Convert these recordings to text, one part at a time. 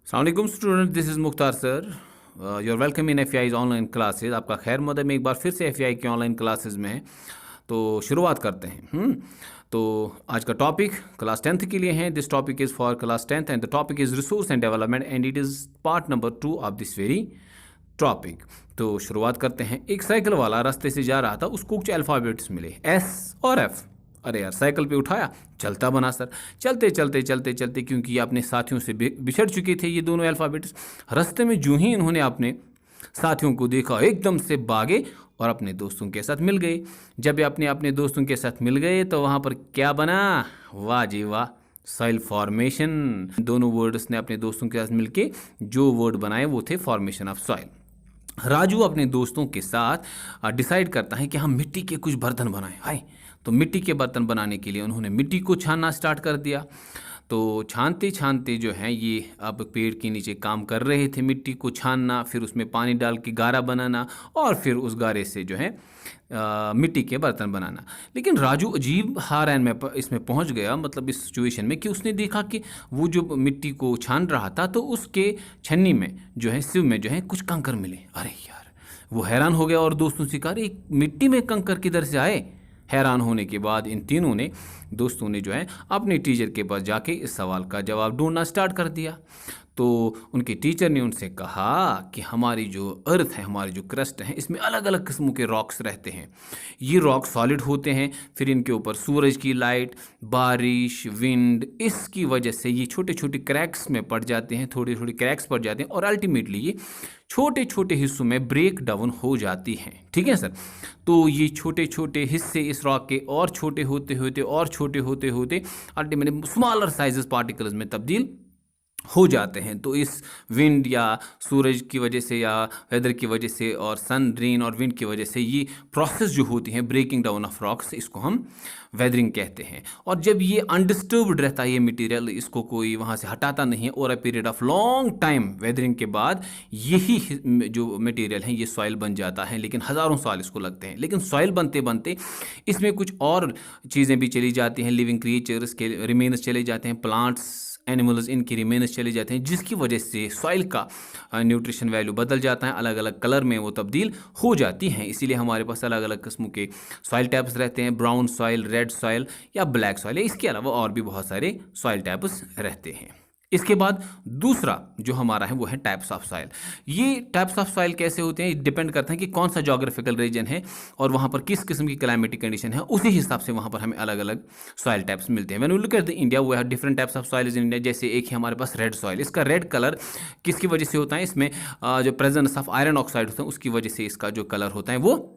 Assalamualaikum student, this is Mukhtar sir. Your welcome in F online classes. आपका खैर मकदम एक बार फिर से एफ की ऑनलाइन क्लासेज में है। तो शुरुआत करते हैं। तो आज का टॉपिक क्लास 10th के लिए है। This topic is for class 10th and the topic is resource and development and it is part number 2 of this very topic. तो शुरुआत करते हैं। एक साइकिल वाला रास्ते से जा रहा था, उसको कुछ अल्फ़ाबेट्स मिले, एस और एफ। अरे यार, साइकिल पे उठाया, चलता बना सर। चलते चलते चलते चलते, क्योंकि ये अपने साथियों से बिछड़ चुके थे ये दोनों अल्फ़ाबेट्स। रास्ते में जूं ही इन्होंने अपने साथियों को देखा, एकदम से भागे और अपने दोस्तों के साथ मिल गए। जब ये अपने अपने दोस्तों के साथ मिल गए तो वहाँ पर क्या बना? वाह जी वाह, सॉइल फॉर्मेशन। दोनों वर्ड्स ने अपने दोस्तों के साथ मिलके जो वर्ड बनाए वो थे फॉर्मेशन ऑफ सॉइल। राजू अपने दोस्तों के साथ डिसाइड करता है कि हम मिट्टी के कुछ बर्तन बनाएं। हाय, तो मिट्टी के बर्तन बनाने के लिए उन्होंने मिट्टी को छानना स्टार्ट कर दिया। तो छानते छानते जो है ये अब पेड़ के नीचे काम कर रहे थे, मिट्टी को छानना, फिर उसमें पानी डाल के गारा बनाना और फिर उस गारे से जो है मिट्टी के बर्तन बनाना। लेकिन राजू अजीब हारैन में इसमें पहुंच गया, मतलब इस सिचुएशन में, कि उसने देखा कि वो जो मिट्टी को छान रहा था तो उसके छन्नी में जो है, सिव में जो है कुछ कंकर मिले। अरे यार, वो हैरान हो गया और दोस्तों से कहा, अरे मिट्टी में कंकर किधर से आए? हैरान होने के बाद इन तीनों ने, दोस्तों ने जो है अपने टीचर के पास जाके इस सवाल का जवाब ढूंढना स्टार्ट कर दिया। तो उनके टीचर ने उनसे कहा कि हमारी जो अर्थ है, हमारी जो क्रस्ट है, इसमें अलग अलग किस्मों के रॉक्स रहते हैं। ये रॉक सॉलिड होते हैं, फिर इनके ऊपर सूरज की लाइट, बारिश, विंड, इसकी वजह से ये छोटे छोटे क्रैक्स में पड़ जाते हैं, थोड़े थोड़े क्रैक्स पड़ जाते हैं और अल्टीमेटली ये छोटे छोटे हिस्सों में ब्रेक डाउन हो जाती हैं। ठीक है सर। तो ये छोटे छोटे हिस्से इस रॉक के और छोटे होते होते और छोटे होते होते अल्टीमेटली स्मॉलर साइजेस पार्टिकल्स में तब्दील हो जाते हैं। तो इस विंड या सूरज की वजह से या वेदर की वजह से और सन, रेन और विंड की वजह से ये प्रोसेस जो होती है ब्रेकिंग डाउन ऑफ रॉक्स, इसको हम वेदरिंग कहते हैं। और जब ये अनडिस्टर्ब्ड रहता है ये मटेरियल, इसको कोई वहाँ से हटाता नहीं है, और a period of long time weathering के बाद यही जो मटेरियल है ये सॉइल बन जाता है। लेकिन हज़ारों साल इसको लगते हैं। लेकिन सॉइल बनते बनते इसमें कुछ और चीज़ें भी चली जाती हैं, लिविंग क्रिएचर्स के रिमेन्स चले जाते हैं, प्लांट्स, एनिमल्स, इनके रिमेन्स चले जाते हैं, जिसकी वजह से सॉइल का न्यूट्रिशन वैल्यू बदल जाता है, अलग अलग कलर में वो तब्दील हो जाती हैं। इसीलिए हमारे पास अलग अलग किस्मों के सॉइल टाइप्स रहते हैं, ब्राउन सॉइल, रेड सॉइल या ब्लैक सॉइल। इसके अलावा और भी बहुत सारे सॉइल टाइप्स रहते हैं। इसके बाद दूसरा जो हमारा है वो है टाइप्स ऑफ सॉइल। ये टाइप्स ऑफ सॉइल कैसे होते हैं, डिपेंड करता है कि कौन सा जोग्राफिकल रीजन है और वहाँ पर किस किस्म की क्लाइमेटिक कंडीशन है, उसी हिसाब से वहाँ पर हमें अलग अलग सॉइल टाइप्स मिलते हैं। When we look at the India, we have different types of soil in India. जैसे एक है हमारे पास रेड सॉइल। इसका रेड कलर किसकी वजह से होता है? इसमें जो प्रेजेंस ऑफ आयरन ऑक्साइड होता है उसकी वजह से इसका जो कलर होता है वो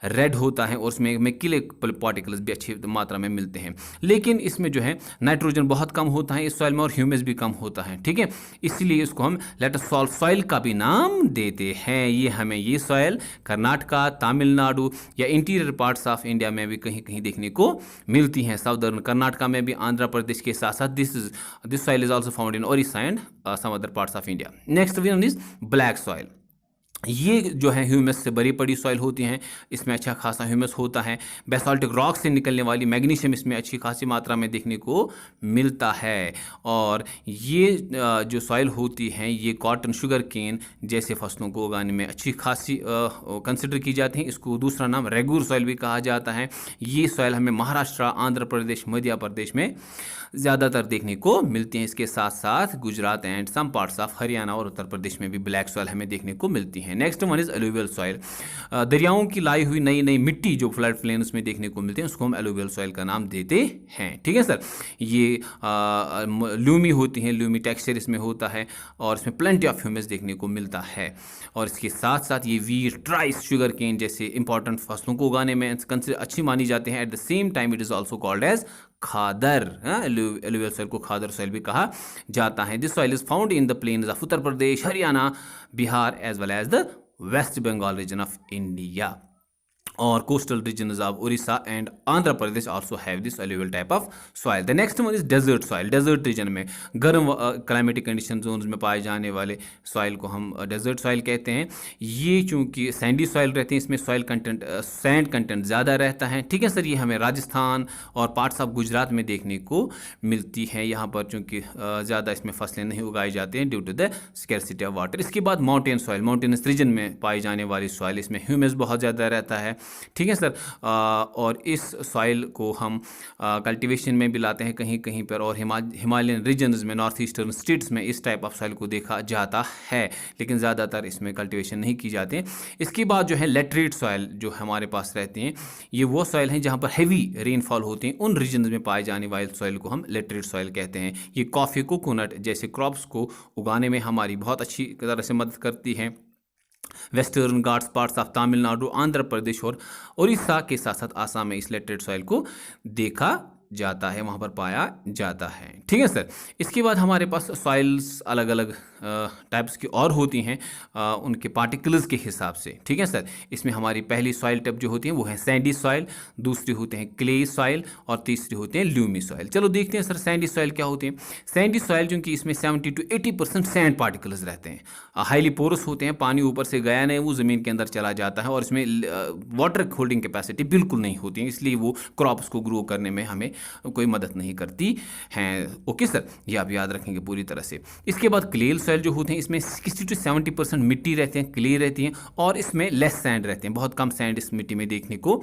रेड होता है, और उसमें मिक्किले पार्टिकल्स भी अच्छी मात्रा में मिलते हैं। लेकिन इसमें जो है नाइट्रोजन बहुत कम होता है इस सॉइल में, और ह्यूमस भी कम होता है। ठीक है, इसीलिए इसको हम लेटस सॉल्ट सॉइल का भी नाम देते हैं। ये सॉइल कर्नाटका, तमिलनाडु या इंटीरियर पार्ट्स ऑफ इंडिया में भी कहीं कहीं देखने को मिलती हैं। साउदर्न कर्नाटका में भी, आंध्र प्रदेश के साथ साथ this soil is also found in Odisha and some other parts of India. Next one is black soil. ये जो है ह्यूमस से भरी पड़ी सॉइल होती हैं, इसमें अच्छा खासा ह्यूमस होता है। बेसाल्टिक रॉक से निकलने वाली मैग्नीशियम इसमें अच्छी खासी मात्रा में देखने को मिलता है। और ये जो सॉइल होती हैं ये कॉटन, शुगर केन जैसे फसलों को उगाने में अच्छी खासी कंसिडर की जाती हैं। इसको दूसरा नाम रेगूर सॉइल भी कहा जाता है। ये सॉइल हमें महाराष्ट्र, आंध्र प्रदेश, मध्य प्रदेश में ज़्यादातर देखने को मिलती हैं। इसके साथ साथ Gujarat and some parts of Haryana और उत्तर प्रदेश में भी ब्लैक सॉइल हमें देखने को मिलती है। Next one is alluvial soil. दरियाओं की लाई हुई नई नई मिट्टी जो फ्लड प्लेन्स में देखने को मिलते हैं उसको हम एलुवियल सॉइल का नाम देते हैं। ठीक है सर। ये लूमी होती हैं, लूमी टेक्सचर इसमें होता है और इसमें प्लेंटी ऑफ ह्यूमस देखने को मिलता है। और इसके साथ साथ ये वीट, राइस, शुगर केन जैसे इंपॉर्टेंट फसलों को उगाने में अच्छी मानी जाते हैं। At the same time it is also called as khadar. Alluvial soil को खादर सॉइल भी कहा जाता है। This soil is found in the plains of Uttar Pradesh, Haryana, Bihar as well as the West Bengal region of India. or coastal regions of Orissa and Andhra Pradesh also have this alluvial type of soil. The next one is desert soil. Desert region में गर्म climatic condition zones में पाए जाने वाले soil को हम desert soil कहते हैं. ये चूंकि sandy soil रहते हैं, इसमें soil content sand content ज़्यादा रहता है. ठीक है सर, ये हमें राजस्थान और पार्ट्स ऑफ गुजरात में देखने को मिलती है. यहाँ पर चूंकि ज़्यादा इसमें फसलें नहीं उगाई जाती हैं due to the scarcity of water. इसके बाद माउंटेन सॉइल, माउंटेनस रीजन में पाई जाने वाली सॉइल, इसमें ह्यूमस बहुत ज़्यादा रहता है. ठीक है सर, और इस सॉइल को हम कल्टीवेशन में भी लाते हैं कहीं कहीं पर, और हिमालयन रीजन्स में, नॉर्थ ईस्टर्न स्टेट्स में इस टाइप ऑफ सॉइल को देखा जाता है, लेकिन ज़्यादातर इसमें कल्टीवेशन नहीं की जाती है. इसके बाद जो है लेटरेट सॉइल जो हमारे पास रहते हैं, ये वो सॉइल हैं जहाँ पर हैवी रेनफॉल होती हैं. उन रीजन्स में पाए जाने वाले सॉइल को हम लेटरेट सॉइल कहते हैं. ये कॉफ़ी, कोकोनट जैसे क्रॉप्स को उगाने में हमारी बहुत अच्छी तरह से मदद करती हैं. Western Ghats, parts of Tamil Nadu, Andhra Pradesh और उड़ीसा के साथ साथ आसाम में इस लेटरेट सॉइल को देखा जाता है, वहाँ पर पाया जाता है. ठीक है सर. इसके बाद हमारे पास सॉइल्स अलग अलग टाइप्स की और होती हैं उनके पार्टिकल्स के हिसाब से. ठीक है सर. इसमें हमारी पहली सॉइल टाइप जो होती है वो है सैंडी सॉइल, दूसरी होते हैं क्ले सॉइल और तीसरी होते हैं ल्यूमी सॉइल. चलो देखते हैं सर सैंडी सॉइल क्या होती है. सैंडी सॉइल क्योंकि इसमें 70 to 80% सैंड पार्टिकल्स रहते हैं, हाईली पोरस होते हैं, पानी ऊपर से गया नहीं वो ज़मीन के अंदर चला जाता है, और इसमें वाटर होल्डिंग कैपेसिटी बिल्कुल नहीं होती है, इसलिए वो क्रॉप्स को ग्रो करने में हमें कोई मदद नहीं करती हैं. ओके सर, ये आप याद रखेंगे पूरी तरह से. इसके बाद क्ले सॉइल जो होते हैं, इसमें 60 to 70% मिट्टी रहते हैं, क्ले रहती हैं, और इसमें लेस सैंड रहते हैं, बहुत कम सैंड इस मिट्टी में देखने को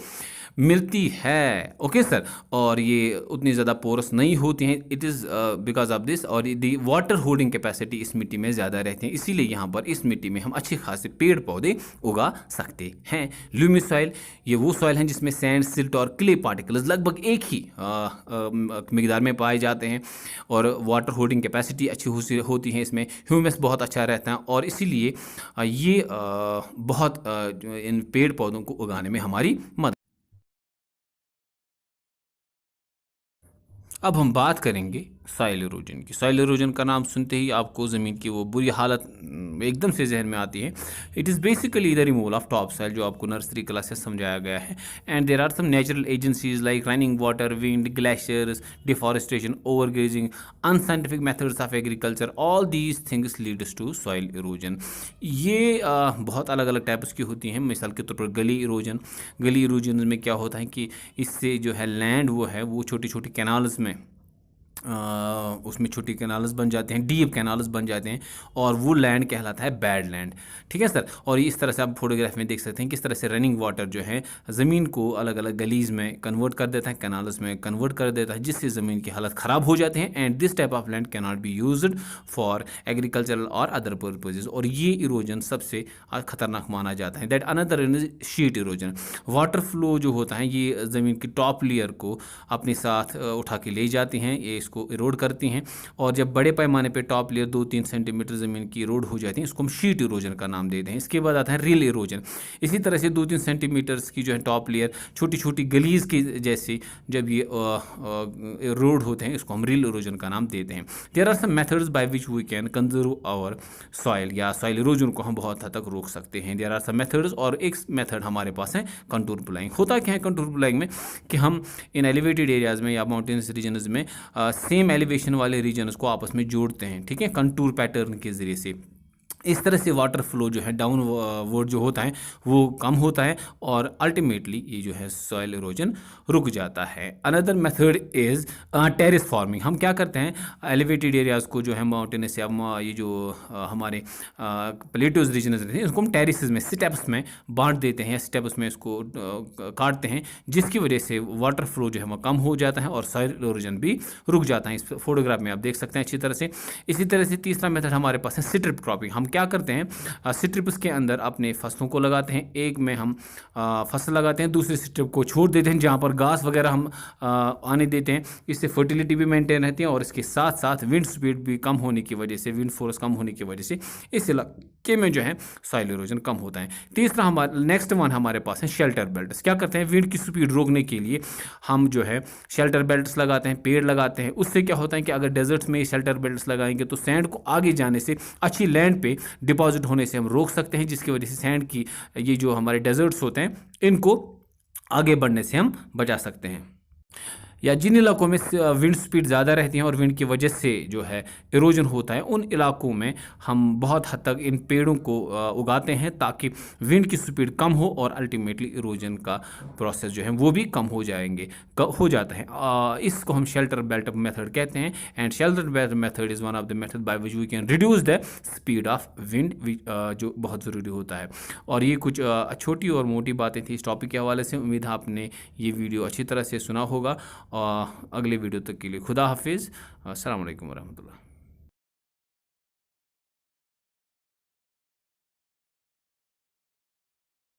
मिलती है. Okay sir. और ये उतनी ज़्यादा पोरस नहीं होती हैं, it is because of this, और दी वाटर होल्डिंग कैपेसिटी इस मिट्टी में ज़्यादा रहती है, इसीलिए यहाँ पर इस मिट्टी में हम अच्छे खासे पेड़ पौधे उगा सकते हैं. ल्यूमी सॉइल, ये वो सॉइल हैं जिसमें सैंड, सिल्ट और क्ले पार्टिकल्स लगभग एक ही मिकदार में पाए जाते हैं, और वाटर होल्डिंग कैपेसिटी अच्छी होती है, इसमें ह्यूमस बहुत अच्छा रहता है, और इसीलिए ये बहुत इन पेड़ पौधों को उगाने में हमारी मदद. अब हम बात करेंगे सॉइल इरोजन की. सॉइल इरोजन का नाम सुनते ही आपको ज़मीन की वो बुरी हालत एकदम से जहन में आती है. It is basically the removal of top soil, जो आपको नर्सरी क्लासेस समझाया गया है. And there are some natural agencies like running water, wind, glaciers, deforestation, overgrazing, unscientific methods of agriculture, all these things leads to soil erosion. ये बहुत अलग अलग types की होती हैं. मिसाल के तौर पर गली इरोजन. गली इरोजन में क्या होता है कि इससे जो है लैंड वो छोटी छोटी कैनाल्स में उसमें छोटी कैनाल्स बन जाते हैं, डीप कैनाल्स बन जाते हैं, और वो लैंड कहलाता है बैड लैंड. ठीक है सर. और इस तरह से आप फोटोग्राफ में देख सकते हैं किस तरह से रनिंग वाटर जो है ज़मीन को अलग अलग गलीज में कन्वर्ट कर देता है, कैनाल्स में कन्वर्ट कर देता है, जिससे ज़मीन की हालत ख़राब हो जाती है. And this type of land can not be used for agricultural और अदर पर्पजेज. और ये इरोजन सबसे ख़तरनाक माना जाता है. That another is sheet erosion. Water flow जो होता है ये ज़मीन की टॉप लेयर को अपने साथ उठा के ले जाती हैं, ये को इरोड करती हैं, और जब बड़े पैमाने पे टॉप लेयर 2-3 सेंटीमीटर ज़मीन की इरोड हो जाती है, इसको हम शीट इरोजन का नाम देते हैं. इसके बाद आता है रिल इरोजन. इसी तरह से 2-3 सेंटीमीटर्स की जो है टॉप लेयर छोटी छोटी गलीज की जैसे जब ये इरोड होते हैं, इसको हम रिल इरोजन का नाम देते हैं. There are some methods by which we can conserve our soil, या सॉइल इरोजन को हम बहुत हद तक रोक सकते हैं. देयर आर सम मेथड्स, और एक मेथड हमारे पास है कंटूर प्लाइंग. होता क्या है कंटूर प्लाइंग में कि हम इन एलिवेटेड एरियाज़ में या माउंटेन्स रीजन्स में सेम एलिवेशन वाले रीजन्स को आपस में जोड़ते हैं. ठीक है, कंटूर पैटर्न के ज़रिए से. इस तरह से वाटर फ्लो जो है डाउन वर्ड जो होता है वो कम होता है, और अल्टीमेटली ये जो है सॉइल इरोजन रुक जाता है. Another method is terrace farming. हम क्या करते हैं, एलिवेटेड एरियाज़ को जो है माउंटेनस या ये जो हमारे प्लेटोज रीजन्स रहते हैं, इसको हम टेरेसेस में, स्टेप्स में बांट देते हैं, या स्टेप्स में इसको काटते हैं, जिसकी वजह से वाटर फ्लो जो है वो कम हो जाता है और सॉइल इरोजन भी रुक जाता है. इस फोटोग्राफ में आप देख सकते हैं अच्छी तरह से. इसी तरह से तीसरा मेथड हमारे पास है स्ट्रिप क्रॉपिंग. हम क्या करते हैं, स्ट्रिप्स के अंदर अपने फसलों को लगाते हैं. एक में हम फसल लगाते हैं, दूसरे स्ट्रिप को छोड़ देते हैं जहाँ पर घास वगैरह हम आने देते हैं. इससे फर्टिलिटी भी मेंटेन रहती है, और इसके साथ साथ विंड स्पीड भी कम होने की वजह से, विंड फोर्स कम होने की वजह से इस इलाके में जो है सॉइल इरोजन कम होता है. तीसरा हमारा नेक्स्ट वन हमारे पास है शेल्टर बेल्ट्स. क्या करते हैं, विंड की स्पीड रोकने के लिए हम जो है शेल्टर बेल्ट्स लगाते हैं, पेड़ लगाते हैं. उससे क्या होता है कि अगर डेजर्ट्स में शेल्टर बेल्ट्स लगाएंगे तो सैंड को आगे जाने से, अच्छी लैंड पे डिपॉजिट होने से हम रोक सकते हैं, जिसकी वजह से सैंड की ये जो हमारे डेजर्ट्स होते हैं इनको आगे बढ़ने से हम बचा सकते हैं। या जिन इलाकों में विंड स्पीड ज़्यादा रहती है और विंड की वजह से जो है इरोजन होता है, उन इलाकों में हम बहुत हद तक इन पेड़ों को उगाते हैं ताकि विंड की स्पीड कम हो और अल्टीमेटली इरोजन का प्रोसेस जो है वो भी कम हो जाएंगे हो जाता है। इसको हम शेल्टर बेल्ट मेथड कहते हैं। And shelter belt method is one of the method by which we can reduce the speed of wind, जो बहुत ज़रूरी होता है। और ये कुछ छोटी और मोटी बातें थी इस टॉपिक के हवाले से। उम्मीद है आपने ये वीडियो अच्छी तरह से सुना होगा। और अगले वीडियो तक के लिए खुदा हाफिज़। अस्सलाम वालेकुम वरहमतुल्लाह।